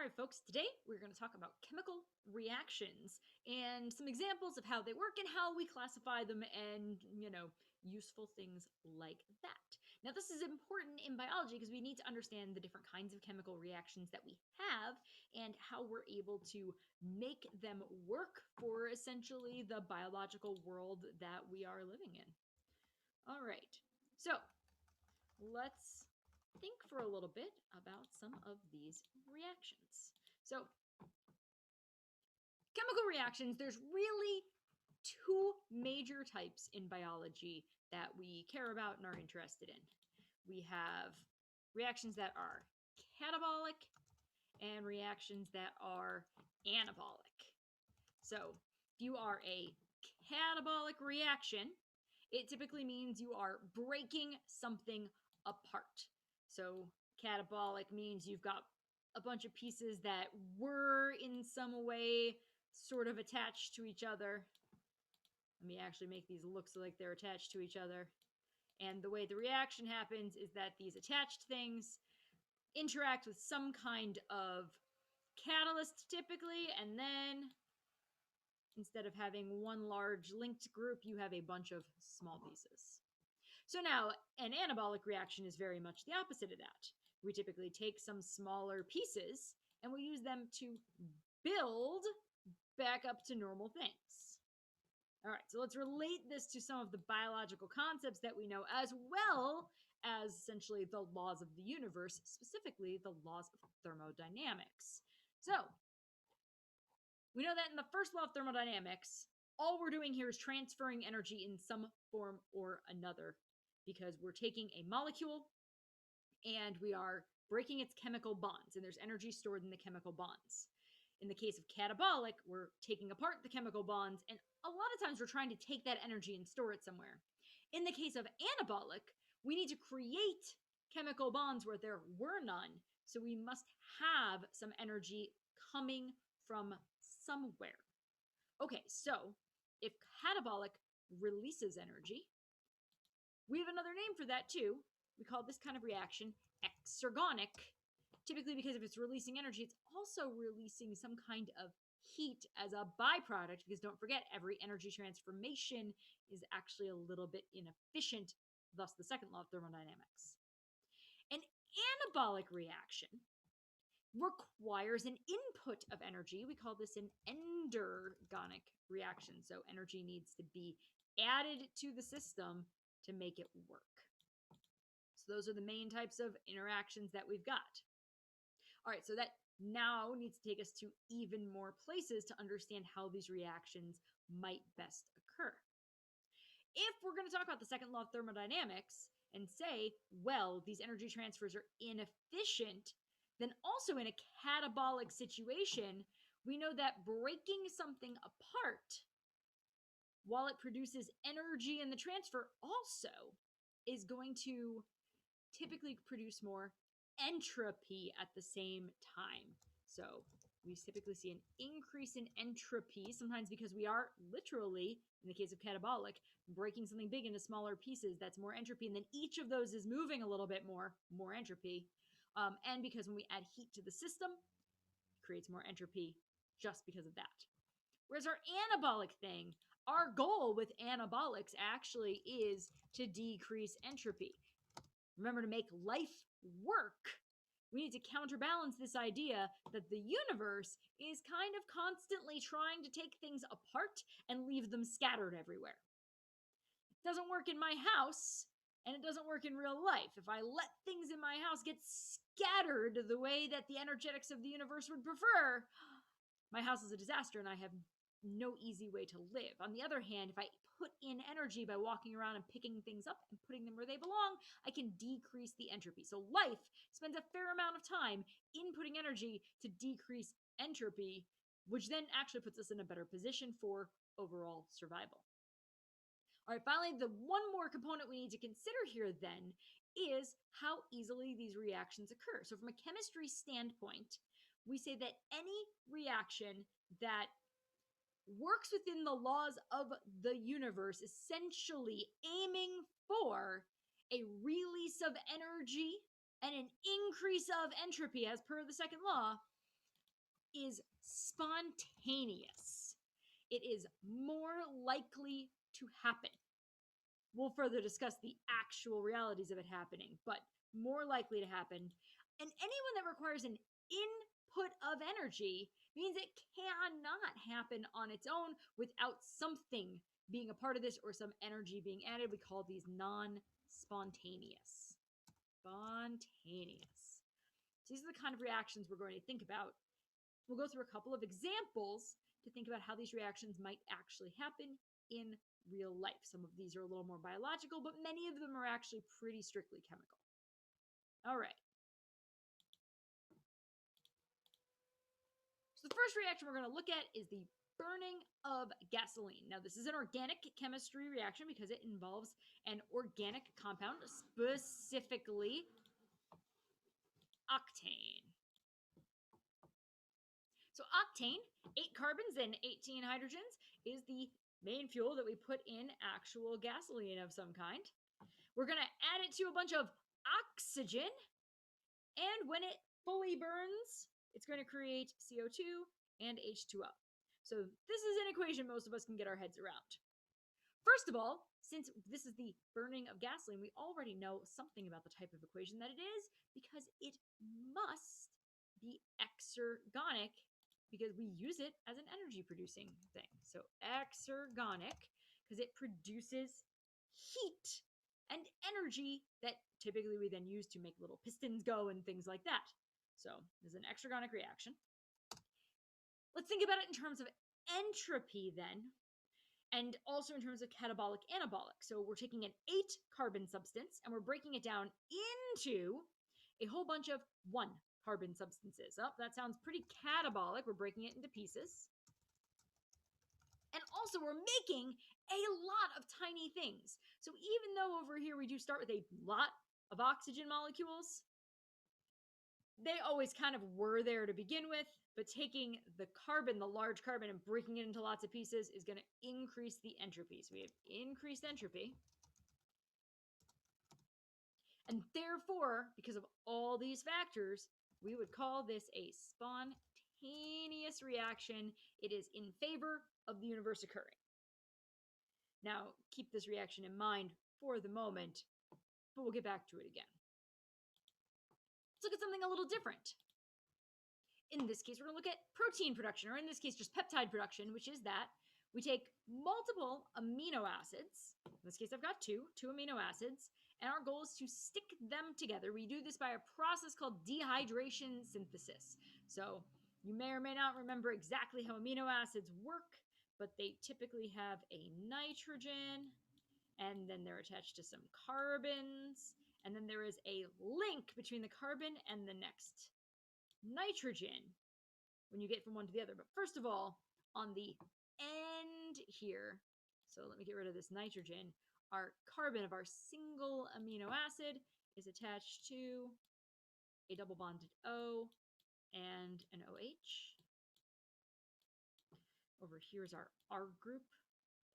right, folks, today we're going to talk about chemical reactions and some examples of how they work and how we classify them and, useful things like that. Now, this is important in biology because we need to understand the different kinds of chemical reactions that we have and how we're able to make them work for essentially the biological world that we are living in. All right, so let's think for a little bit about some of these reactions. So, chemical reactions, there's really two major types in biology that we care about and are interested in. We have reactions that are catabolic and reactions that are anabolic. So, if you are a catabolic reaction, it typically means you are breaking something apart. So, catabolic means you've got a bunch of pieces that were in some way sort of attached to each other. Let me actually make these look so like they're attached to each other. And the way the reaction happens is that these attached things interact with some kind of catalyst typically, and then instead of having one large linked group, you have a bunch of small pieces. So now, an anabolic reaction is very much the opposite of that. We typically take some smaller pieces and we use them to build back up to normal things. All right, so let's relate this to some of the biological concepts that we know, as well as essentially the laws of the universe, specifically the laws of thermodynamics. So, we know that in the first law of thermodynamics, all we're doing here is transferring energy in some form or another, because we're taking a molecule and we are breaking its chemical bonds, and there's energy stored in the chemical bonds. In the case of catabolic, we're taking apart the chemical bonds, and a lot of times we're trying to take that energy and store it somewhere. In the case of anabolic, we need to create chemical bonds where there were none, so we must have some energy coming from somewhere. Okay, so if catabolic releases energy, we have another name for that too. We call this kind of reaction exergonic, typically because if it's releasing energy, it's also releasing some kind of heat as a byproduct, because don't forget, every energy transformation is actually a little bit inefficient, thus the second law of thermodynamics. An anabolic reaction requires an input of energy. We call this an endergonic reaction. So energy needs to be added to the system to make it work. So those are the main types of interactions that we've got. All right, so that now needs to take us to even more places to understand how these reactions might best occur. If we're going to talk about the second law of thermodynamics and say, well, these energy transfers are inefficient, then also in a catabolic situation, we know that breaking something apart, while it produces energy in the transfer, also is going to typically produce more entropy at the same time. So we typically see an increase in entropy, sometimes because we are literally, in the case of catabolic, breaking something big into smaller pieces. That's more entropy, and then each of those is moving a little bit more entropy. And because when we add heat to the system, it creates more entropy just because of that. Whereas our anabolic thing, our goal with anabolics actually is to decrease entropy. Remember, to make life work, we need to counterbalance this idea that the universe is kind of constantly trying to take things apart and leave them scattered everywhere. It doesn't work in my house, and it doesn't work in real life. If I let things in my house get scattered the way that the energetics of the universe would prefer, my house is a disaster and I have no easy way to live. On the other hand, if I put in energy by walking around and picking things up and putting them where they belong, I can decrease the entropy. So life spends a fair amount of time inputting energy to decrease entropy, which then actually puts us in a better position for overall survival. All right, finally, the one more component we need to consider here then is how easily these reactions occur. So from a chemistry standpoint, we say that any reaction that works within the laws of the universe, essentially aiming for a release of energy and an increase of entropy as per the second law, is spontaneous. It is more likely to happen. We'll further discuss the actual realities of it happening, but more likely to happen. And anyone that requires an input of energy means it cannot happen on its own without something being a part of this or some energy being added. We call these non-spontaneous. Spontaneous. So these are the kind of reactions we're going to think about. We'll go through a couple of examples to think about how these reactions might actually happen in real life. Some of these are a little more biological, but many of them are actually pretty strictly chemical. All right. So the first reaction we're going to look at is the burning of gasoline. Now, this is an organic chemistry reaction because it involves an organic compound, specifically octane. So octane, 8 carbons and 18 hydrogens, is the main fuel that we put in actual gasoline of some kind. We're going to add it to a bunch of oxygen, and when it fully burns, it's going to create CO2 and H2O. So this is an equation most of us can get our heads around. First of all, since this is the burning of gasoline, we already know something about the type of equation that it is because it must be exergonic because we use it as an energy producing thing. So exergonic because it produces heat and energy that typically we then use to make little pistons go and things like that. So this is an exergonic reaction. Let's think about it in terms of entropy then, and also in terms of catabolic anabolic. So we're taking an 8 carbon substance and we're breaking it down into a whole bunch of 1 carbon substances. Oh, that sounds pretty catabolic. We're breaking it into pieces. And also we're making a lot of tiny things. So even though over here we do start with a lot of oxygen molecules, they always kind of were there to begin with, but taking the carbon, the large carbon, and breaking it into lots of pieces is going to increase the entropy. So we have increased entropy. And therefore, because of all these factors, we would call this a spontaneous reaction. It is in favor of the universe occurring. Now, keep this reaction in mind for the moment, but we'll get back to it again. Let's look at something a little different. In this case, we're going to look at protein production, or in this case, just peptide production, which is that we take multiple amino acids. In this case, I've got two amino acids, and our goal is to stick them together. We do this by a process called dehydration synthesis. So you may or may not remember exactly how amino acids work, but they typically have a nitrogen, and then they're attached to some carbons, and then there is a link between the carbon and the next nitrogen when you get from one to the other. But first of all, on the end here, so let me get rid of this nitrogen, our carbon of our single amino acid is attached to a double bonded O and an OH. Over here is our R group.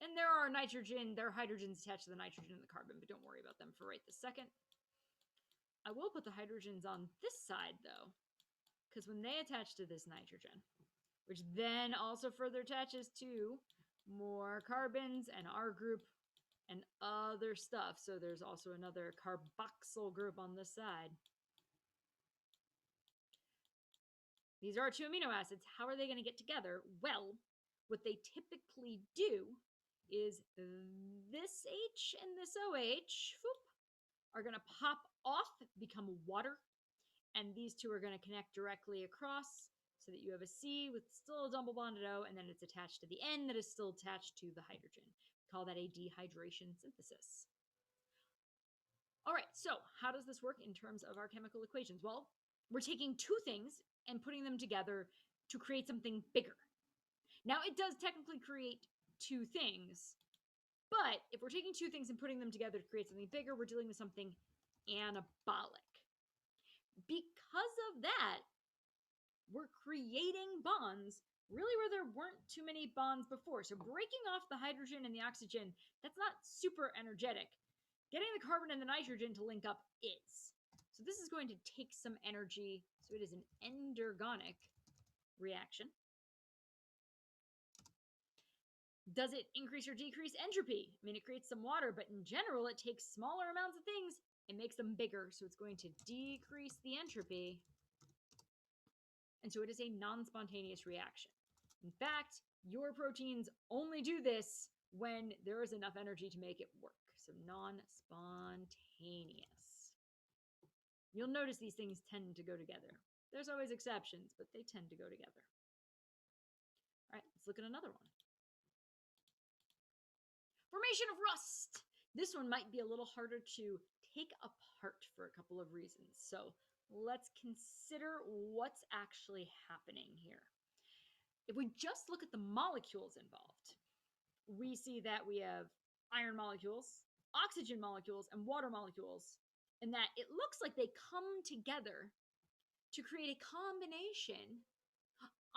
And there are hydrogens attached to the nitrogen and the carbon, but don't worry about them for right this second. I will put the hydrogens on this side, though, because when they attach to this nitrogen, which then also further attaches to more carbons and R group and other stuff, so there's also another carboxyl group on this side. These are our 2 amino acids. How are they going to get together? Well, what they typically do is this H and this OH are going to pop off, become water, and these two are going to connect directly across so that you have a C with still a double bonded O, and then it's attached to the N that is still attached to the hydrogen. We call that a dehydration synthesis. All right, so how does this work in terms of our chemical equations? Well, we're taking 2 things and putting them together to create something bigger. Now, it does technically create 2 things, but if we're taking 2 things and putting them together to create something bigger, we're dealing with something anabolic. Because of that, we're creating bonds really where there weren't too many bonds before. So breaking off the hydrogen and the oxygen, that's not super energetic. Getting the carbon and the nitrogen to link up is. So this is going to take some energy. So it is an endergonic reaction. Does it increase or decrease entropy? I mean, it creates some water, but in general, it takes smaller amounts of things and makes them bigger. So it's going to decrease the entropy. And so it is a non-spontaneous reaction. In fact, your proteins only do this when there is enough energy to make it work. So non-spontaneous. You'll notice these things tend to go together. There's always exceptions, but they tend to go together. All right, let's look at another one. Formation of rust. This one might be a little harder to take apart for a couple of reasons. So let's consider what's actually happening here. If we just look at the molecules involved, we see that we have iron molecules, oxygen molecules, and water molecules, and that it looks like they come together to create a combination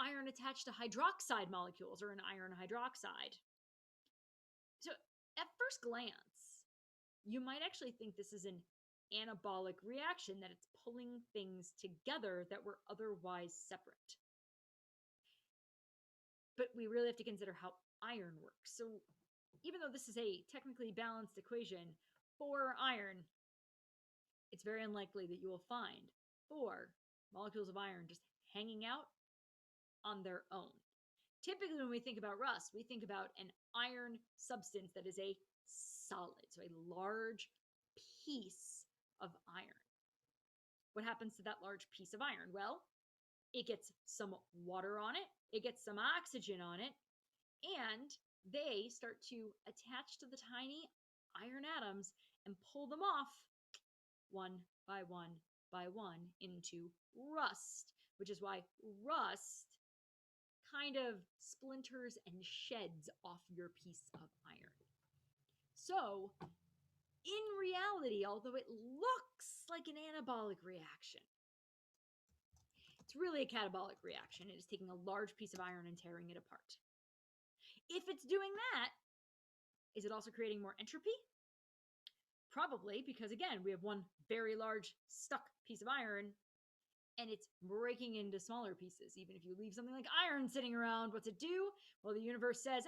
iron attached to hydroxide molecules, or an iron hydroxide. So at first glance, you might actually think this is an anabolic reaction, that it's pulling things together that were otherwise separate. But we really have to consider how iron works. So even though this is a technically balanced equation for iron, it's very unlikely that you will find 4 molecules of iron just hanging out on their own. Typically, when we think about rust, we think about an iron substance that is a solid, so a large piece of iron. What happens to that large piece of iron? Well, it gets some water on it, it gets some oxygen on it, and they start to attach to the tiny iron atoms and pull them off one by one by one into rust, which is why rust kind of splinters and sheds off your piece of iron. So, in reality, although it looks like an anabolic reaction, it's really a catabolic reaction. It is taking a large piece of iron and tearing it apart. If it's doing that, is it also creating more entropy? Probably, because again, we have one very large stuck piece of iron, and it's breaking into smaller pieces. Even if you leave something like iron sitting around, what's it do? Well, the universe says,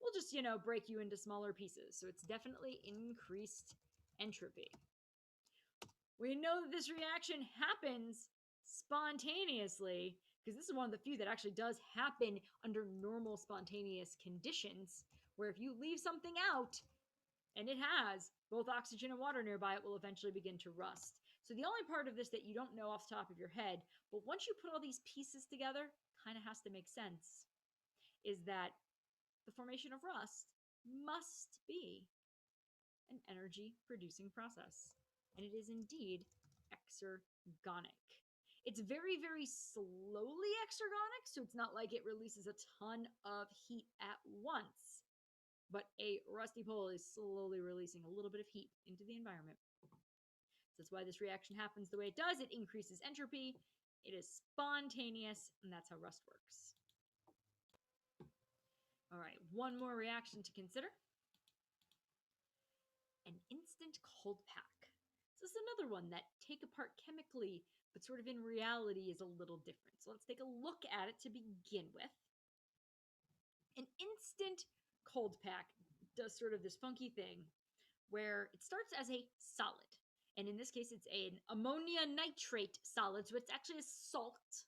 we'll just, break you into smaller pieces. So it's definitely increased entropy. We know that this reaction happens spontaneously, because this is one of the few that actually does happen under normal spontaneous conditions, where if you leave something out, and it has both oxygen and water nearby, it will eventually begin to rust. So the only part of this that you don't know off the top of your head, but once you put all these pieces together, kind of has to make sense, is that the formation of rust must be an energy-producing process. And it is indeed exergonic. It's very, very slowly exergonic, so it's not like it releases a ton of heat at once. But a rusty pole is slowly releasing a little bit of heat into the environment. That's why this reaction happens the way it does. It increases entropy. It is spontaneous, and that's how rust works. All right, one more reaction to consider. An instant cold pack. This is another one that take apart chemically, but sort of in reality is a little different. So let's take a look at it to begin with. An instant cold pack does sort of this funky thing where it starts as a solid. And in this case, it's an ammonia nitrate solid, so it's actually a salt.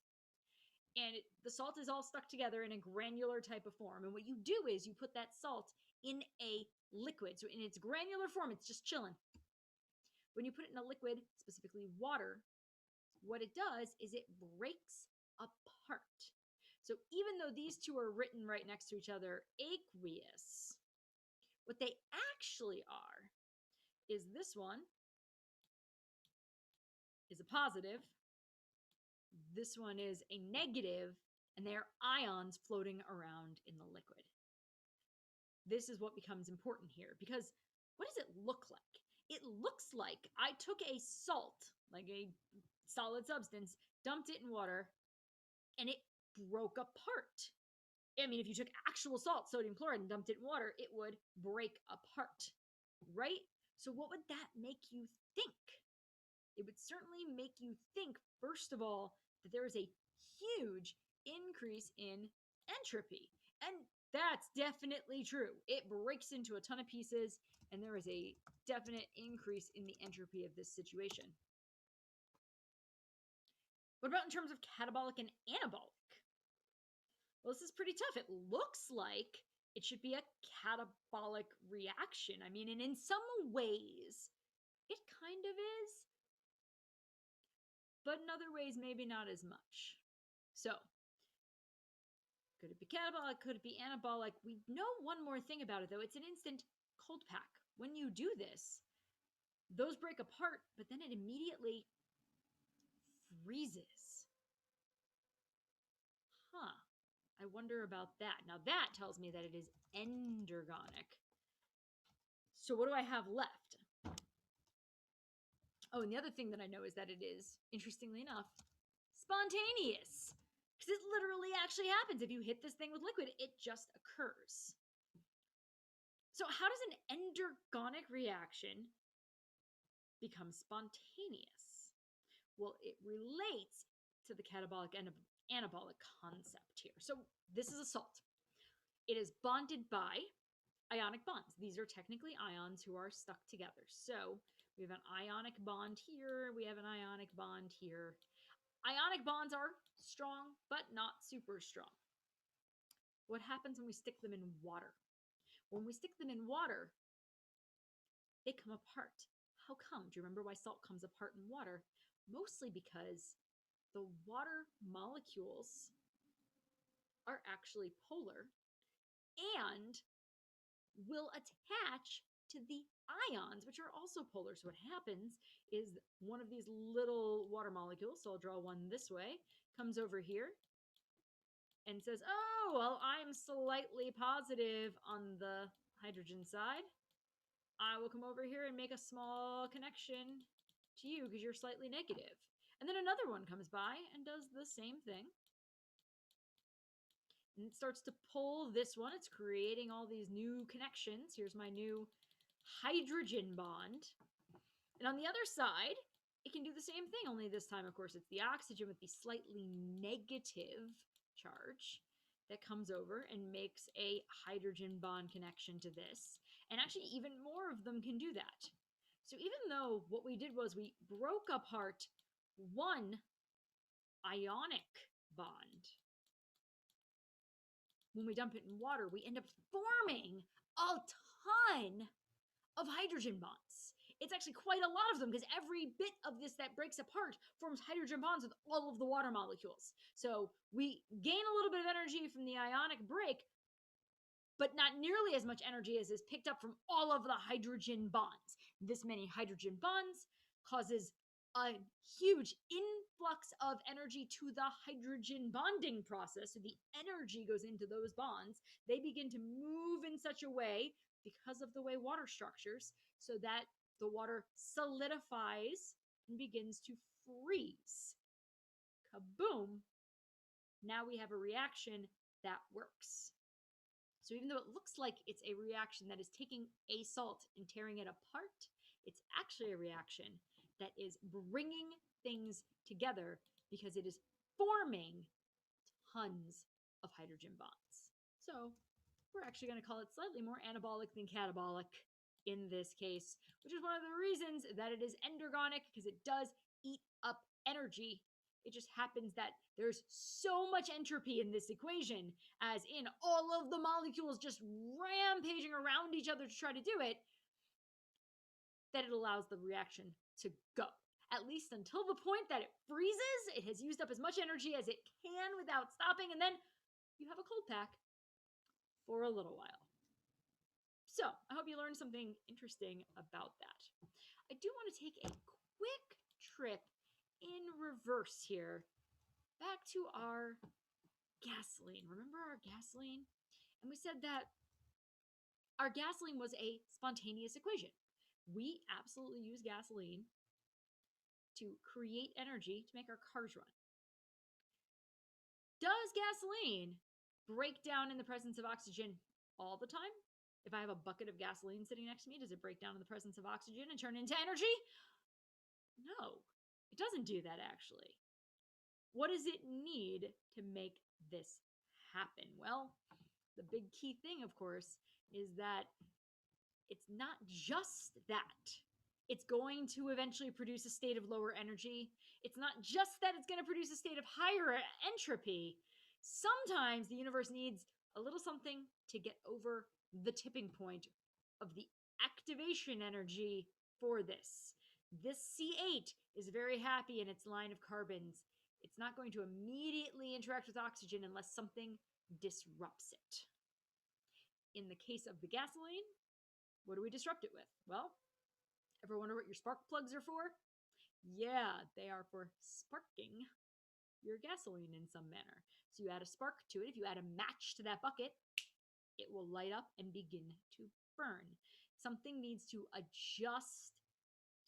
And the salt is all stuck together in a granular type of form. And what you do is you put that salt in a liquid. So in its granular form, it's just chilling. When you put it in a liquid, specifically water, what it does is it breaks apart. So even though these two are written right next to each other, aqueous, what they actually are is this one is a positive, this one is a negative, and they are ions floating around in the liquid. This is what becomes important here, because what does it look like? It looks like I took a salt, like a solid substance, dumped it in water, and it broke apart. I mean, if you took actual salt, sodium chloride, and dumped it in water, it would break apart, right? So what would that make you think? It would certainly make you think, first of all, that there is a huge increase in entropy. And that's definitely true. It breaks into a ton of pieces, and there is a definite increase in the entropy of this situation. What about in terms of catabolic and anabolic? Well, this is pretty tough. It looks like it should be a catabolic reaction. I mean, and in some ways, it kind of is, but in other ways, maybe not as much. So, could it be catabolic? Could it be anabolic? We know one more thing about it, though. It's an instant cold pack. When you do this, those break apart, but then it immediately freezes. Huh. I wonder about that. Now, that tells me that it is endergonic. So what do I have left? Oh, and the other thing that I know is that it is, interestingly enough, spontaneous. Because it literally actually happens. If you hit this thing with liquid, it just occurs. So how does an endergonic reaction become spontaneous? Well, it relates to the catabolic and anabolic concept here. So this is a salt. It is bonded by ionic bonds. These are technically ions who are stuck together. So we have an ionic bond here. We have an ionic bond here. Ionic bonds are strong, but not super strong. What happens when we stick them in water? When we stick them in water, they come apart. How come? Do you remember why salt comes apart in water? Mostly because the water molecules are actually polar and will attach to the ions, which are also polar. So what happens is one of these little water molecules, so I'll draw one this way, comes over here and says, oh, well, I'm slightly positive on the hydrogen side. I will come over here and make a small connection to you because you're slightly negative. And then another one comes by and does the same thing. And it starts to pull this one. It's creating all these new connections. Here's my new hydrogen bond. And on the other side, it can do the same thing, only this time, of course, it's the oxygen with the slightly negative charge that comes over and makes a hydrogen bond connection to this. And actually, even more of them can do that. So even though what we did was we broke apart one ionic bond, when we dump it in water, we end up forming a ton of hydrogen bonds. It's actually quite a lot of them because every bit of this that breaks apart forms hydrogen bonds with all of the water molecules. So we gain a little bit of energy from the ionic break, but not nearly as much energy as is picked up from all of the hydrogen bonds. This many hydrogen bonds causes a huge influx of energy to the hydrogen bonding process. So the energy goes into those bonds. They begin to move in such a way, because of the way water structures, so that the water solidifies and begins to freeze. Kaboom! Now we have a reaction that works. So even though it looks like it's a reaction that is taking a salt and tearing it apart, it's actually a reaction that is bringing things together because it is forming tons of hydrogen bonds. So we're actually going to call it slightly more anabolic than catabolic in this case, which is one of the reasons that it is endergonic, because it does eat up energy. It just happens that there's so much entropy in this equation, as in all of the molecules just rampaging around each other to try to do it, that it allows the reaction to go. At least until the point that it freezes, it has used up as much energy as it can without stopping, and then you have a cold pack for a little while. So, I hope you learned something interesting about that. I do want to take a quick trip in reverse here, back to our gasoline. Remember our gasoline? And we said that our gasoline was a spontaneous equation. We absolutely use gasoline to create energy to make our cars run. Does gasoline break down in the presence of oxygen all the time? If I have a bucket of gasoline sitting next to me, does it break down in the presence of oxygen and turn into energy? No, it doesn't do that actually. What does it need to make this happen? Well, the big key thing, of course, is that it's not just that. It's going to eventually produce a state of lower energy. It's not just that it's going to produce a state of higher entropy. Sometimes the universe needs a little something to get over the tipping point of the activation energy for this. This C8 is very happy in its line of carbons. It's not going to immediately interact with oxygen unless something disrupts it. In the case of the gasoline, what do we disrupt it with? Well, ever wonder what your spark plugs are for? Yeah, they are for sparking your gasoline in some manner. So you add a spark to it. If you add a match to that bucket, it will light up and begin to burn. Something needs to adjust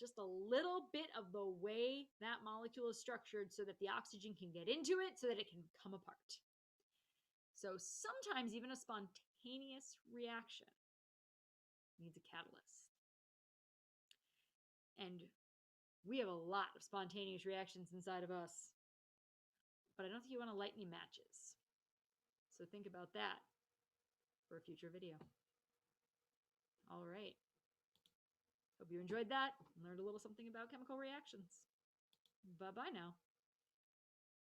just a little bit of the way that molecule is structured so that the oxygen can get into it, so that it can come apart. So sometimes even a spontaneous reaction needs a catalyst. And we have a lot of spontaneous reactions inside of us, but I don't think you want to light any matches. So think about that for a future video. All right. Hope you enjoyed that and learned a little something about chemical reactions. Bye-bye now.